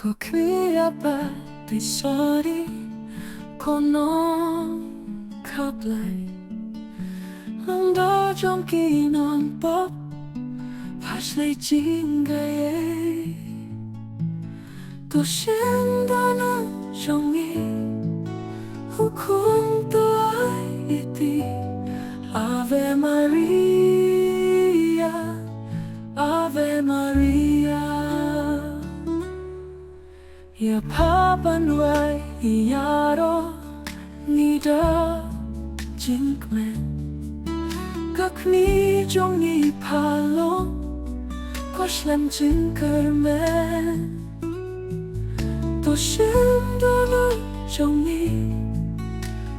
Có kia ba đi sorry có nó khóc lại nằm đó trong khi non bóp phát lấy chính gai ấy tôi xin đó nó trong ý hukum tôi iti Ave Maria Ave Maria Ya Papa Noel Yaro Nida Jinkmen Kakni Jongi Palong Koshlam Jinkermen Toshim Dolo Jongi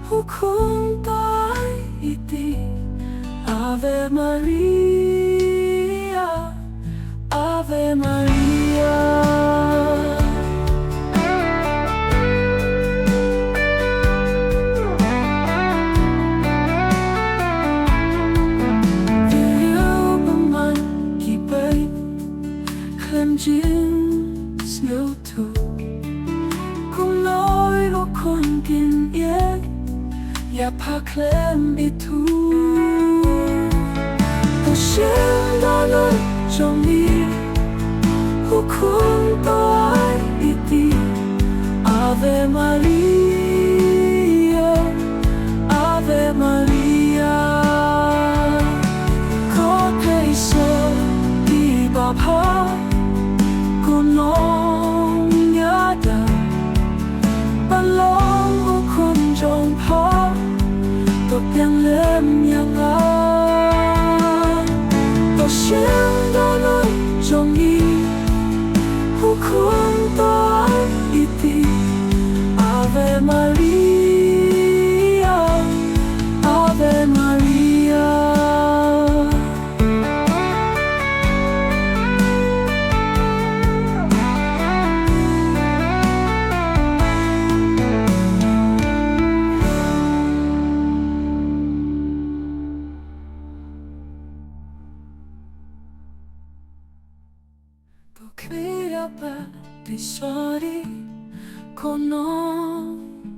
Hukum Tai Iti Ave Maria Ave Maria Jin snow to Cùng nói có con kinh yên Ya pa klem itu Tôi xin đó lời trong đi Hukum tôi iti Ave Maria Ave Maria Có thể sơ đi bà pa nong nhada balong ukun jong pa to piang lem yang a to xiang do lo jong yi ukun to iti Ave Maria Ave Maria Apa di sorry kono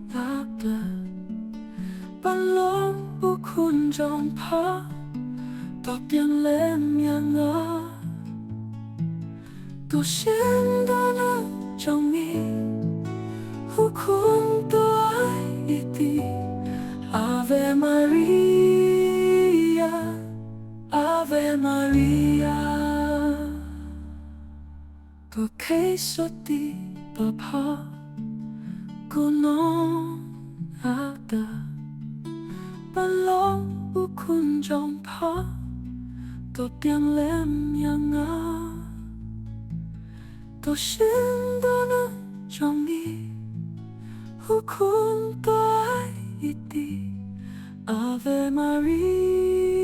takla balong bukun jong pa top yang lem yang a tu xin đó na trong mi hukum tôi iti Ave Maria Ave Maria Có cây sốt đi bà pa Cô nông ác đà Bà lòng u khun trong pa Tô tiếng lem yang á Tô xin đó nè trong đi U khun tôi iti Ave Maria